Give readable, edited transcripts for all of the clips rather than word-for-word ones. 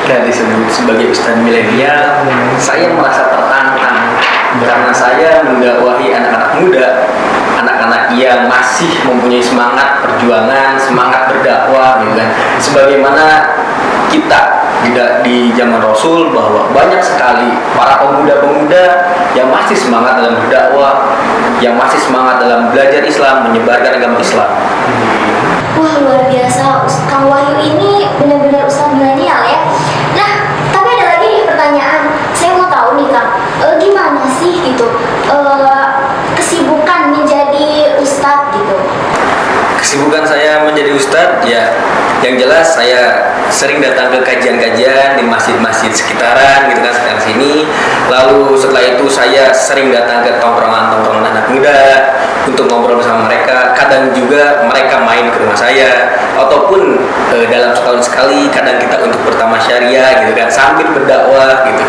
ketika disebut sebagai ustadz milenial, saya merasa tertantang karena saya mendakwahi anak-anak muda, anak-anak yang masih mempunyai semangat perjuangan, semangat berdakwah, gitu kan. Sebagaimana kita di zaman Rasul, bahwa banyak sekali para pemuda-pemuda yang masih semangat dalam berdakwah, yang masih semangat dalam belajar Islam, menyebarkan agama Islam. Wah, luar biasa, Kang Wahyu ini benar-benar ustadz milenial ya. Nah, tapi ada lagi nih pertanyaan. Saya mau tahu nih Kang, gimana sih gitu kesibukan menjadi ustadz gitu? Kesibukan saya menjadi ustadz, ya yang jelas saya sering datang ke kajian-kajian di masjid-masjid sekitaran, gitu kan, sekitar sini. Lalu setelah itu saya sering datang ke tongkrongan-tongkrongan anak muda untuk ngobrol bersama mereka. Kadang juga mereka main ke rumah saya, ataupun dalam setahun sekali kadang kita untuk bertamasyaria, gitu kan, sambil berdakwah gitu.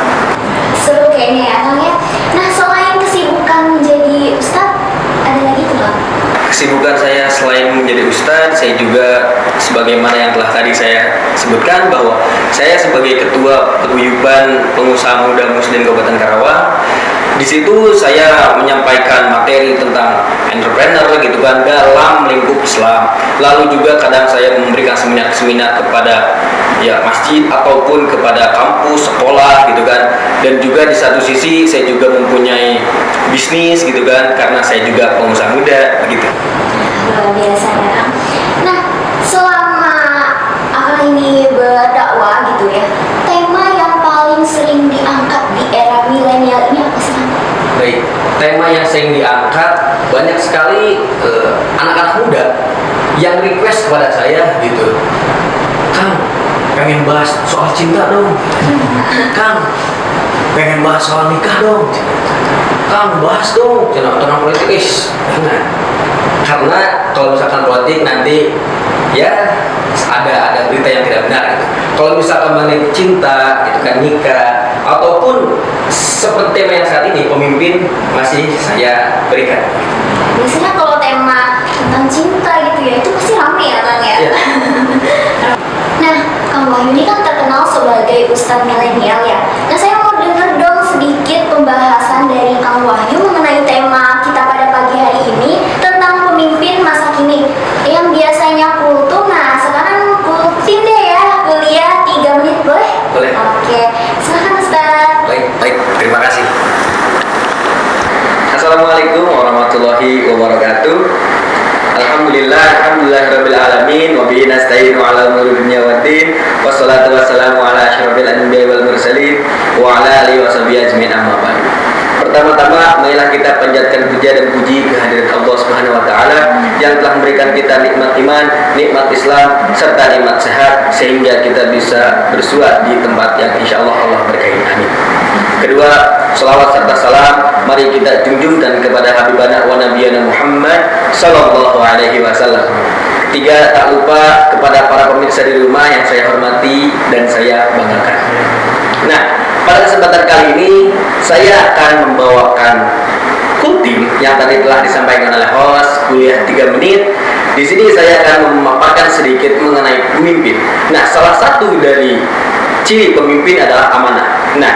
Seru kayaknya ya Kang ya. Nah, selain kesibukan menjadi ustadz, ada lagi tuh Kang? Kesibukan saya selain menjadi ustadz, saya juga sebagaimana yang telah tadi saya sebutkan, bahwa saya sebagai ketua paguyuban pengusaha muda Muslim Kabupaten Karawang. Di situ saya menyampaikan materi tentang entrepreneur, gitu kan, dalam lingkup Islam. Lalu juga kadang saya memberikan seminar-seminar kepada masjid ataupun kepada kampus, sekolah, gitu kan. Dan juga di satu sisi saya juga mempunyai bisnis, gitu kan, karena saya juga pengusaha muda, begitu. Luar biasa ya Kang. Nah, selama Akang ini berdakwah gitu ya, tema yang paling sering diangkat di era milenial ini apa sih Kang? Baik, tema yang sering diangkat banyak sekali anak-anak muda yang request kepada saya, gitu. Kang, pengen bahas soal cinta dong. Kang, pengen bahas soal nikah dong. Kang, bahas dong tentang politik. Karena kalau misalkan politik nanti ya ada berita yang tidak benar, gitu. Kalau misalkan mengenai cinta, gitu kan, nikah, ataupun seperti tema yang saat ini, pemimpin, masih saya berikan. Biasanya kalau tema tentang cinta gitu ya, itu pasti rame ya Kang ya? Ya. Nah, Kang Wahyu ini kan terkenal sebagai ustadz milenial ya. Nah, saya mau denger dong sedikit pembahasan dari Kang Wahyu mengenai tema kita pada pagi hari ini tentang pemimpin masa kini. Yang biasanya kultum, nah sekarang kultin deh ya, kuliah 3 menit boleh? Boleh. Oke, silakan Ustadz. Baik, terima kasih. Assalamualaikum warahmatullahi wabarakatuh. Alhamdulillahirabbil alamin wa bihi nasta'inu ala umuri dunya waddin. Wassalatu wassalamu ala asyrofil anbiya'i wal mursalin wa ala alihi washabihi ajmain, amma ba'du. Pertama-tama, marilah kita panjatkan puja dan puji kehadirat Allah Subhanahu wa taala yang telah memberikan kita nikmat iman, nikmat Islam, serta nikmat sehat sehingga kita bisa bersua di tempat yang insyaallah Allah berkahi. Amin. Kedua, selawat serta salam mari kita junjungkan kepada Habibana wa Nabiyana Muhammad sallallahu alaihi wasallam. Ketiga, tak lupa kepada para pemirsa di rumah yang saya hormati dan saya banggakan. Nah, pada kesempatan kali ini saya akan membawakan kultim yang tadi telah disampaikan oleh host kuliah 3 menit. Di sini saya akan memaparkan sedikit mengenai pemimpin. Nah, salah satu dari ciri pemimpin adalah amanah. Nah,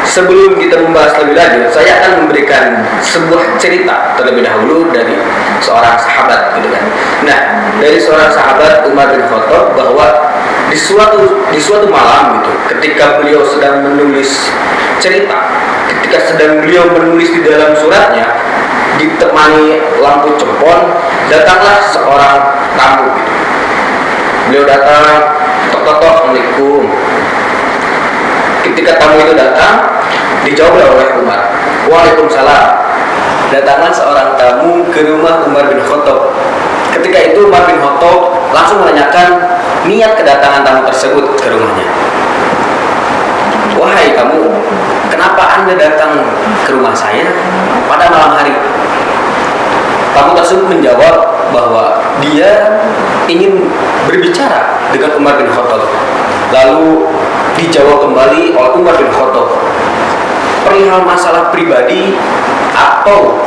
sebelum kita membahas lebih lanjut, saya akan memberikan sebuah cerita terlebih dahulu dari seorang sahabat, gitu kan. Nah, dari seorang sahabat Umar bin Khattab, bahwa di suatu malam gitu, ketika beliau sedang menulis cerita, ketika sedang beliau menulis di dalam suratnya, ditemani lampu cepon, datanglah seorang tamu gitu. Beliau datang, tok-tok, Assalamualaikum. Ketika tamu itu datang, dijawab oleh Umar, Waalaikumsalam. Datanglah seorang tamu ke rumah Umar bin Khattab. Ketika itu Umar bin Khattab langsung menanyakan niat kedatangan tamu tersebut ke rumahnya. Wahai kamu, kenapa Anda datang ke rumah saya pada malam hari? Tamu tersebut menjawab bahwa dia ingin berbicara dengan Umar bin Khattab. Lalu dijawab kembali oleh Umar bin Khattab, perihal masalah pribadi atau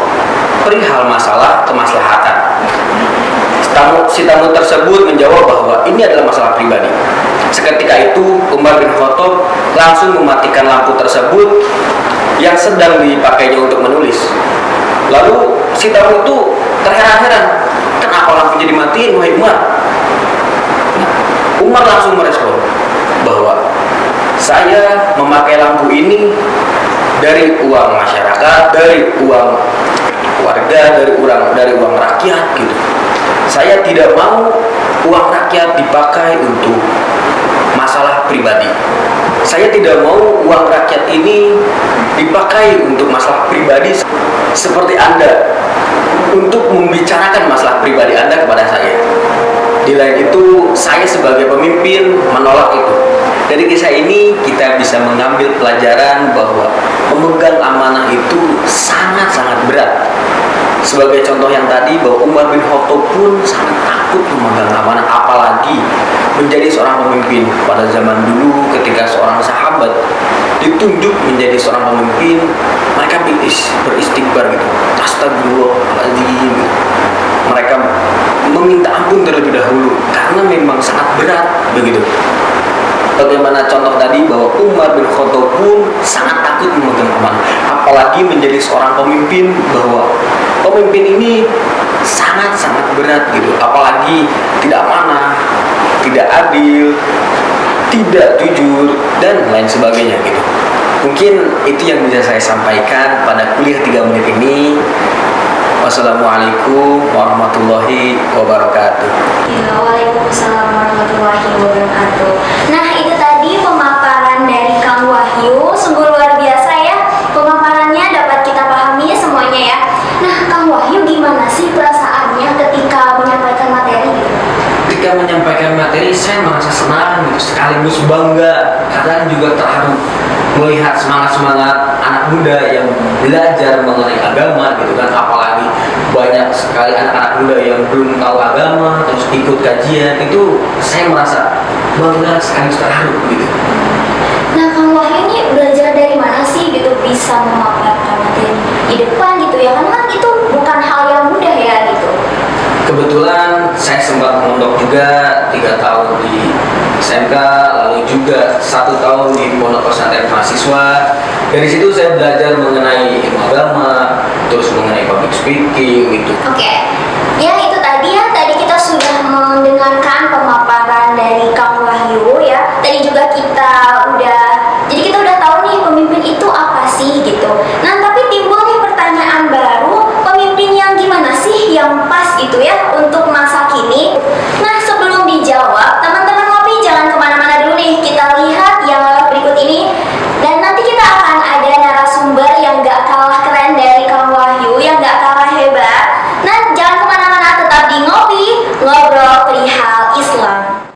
perihal masalah kemaslahatan. Si tamu tersebut menjawab bahwa ini adalah masalah pribadi. Seketika itu Umar bin Khattab langsung mematikan lampu tersebut yang sedang dipakainya untuk menulis. Lalu si tamu itu terheran-heran, kenapa lampunya dimatiin wahai Umar? Umar langsung merespon bahwa saya memakai lampu ini dari uang masyarakat, dari uang warga, dari uang rakyat gitu. Saya tidak mau uang rakyat dipakai untuk masalah pribadi. Saya tidak mau uang rakyat ini dipakai untuk masalah pribadi seperti Anda, untuk membicarakan masalah pribadi Anda kepada saya. Di lain itu, saya sebagai pemimpin menolak itu. Dari kisah ini kita bisa mengambil pelajaran bahwa memegang amanah itu sangat-sangat berat. Sebagai contoh yang tadi, bahwa Umar bin Khattab pun sangat takut memegang amanah, apalagi menjadi seorang pemimpin. Pada zaman dulu ketika seorang sahabat ditunjuk menjadi seorang pemimpin, mereka beristighfar gitu, astagfirullahaladzim, mereka meminta ampun terlebih dahulu karena memang sangat berat begitu. Bagaimana contoh tadi bahwa Umar bin Khattab pun sangat takut memegang amanah, apalagi menjadi seorang pemimpin, bahwa pemimpin ini sangat-sangat berat gitu, apalagi tidak amanah, tidak adil, tidak jujur, dan lain sebagainya gitu. Mungkin itu yang bisa saya sampaikan pada kuliah 3 menit ini. Wassalamualaikum warahmatullahi wabarakatuh. Ya, waalaikumsalam warahmatullahi wabarakatuh. Nah, itu tadi pemaparan dari Kang Wahyu, sungguh luar biasa ya. Pemaparannya dapat kita pahami semuanya ya. Nah, Kang Wahyu gimana sih perasaannya ketika menyampaikan materi gitu? Ketika menyampaikan materi, saya merasa senang gitu, sekaligus bangga, kadang juga terharu melihat semangat-semangat anak muda yang belajar mengenai agama gitu kan, apalagi banyak sekali anak-anak muda yang belum tahu agama terus ikut kajian, itu saya merasa bangga sekaligus terharu gitu. Nah, Kang Wahyu ini belajar dari mana sih gitu bisa memaparkan materi di depan gitu ya? Karena kan itu bukan hal yang mudah ya gitu. Kebetulan saya sempat mondok juga 3 tahun di SMK, lalu juga 1 tahun di pondok pesantren mahasiswa. Dari situ saya belajar mengenai ilmu agama, terus mengenai public speaking gitu. Oke.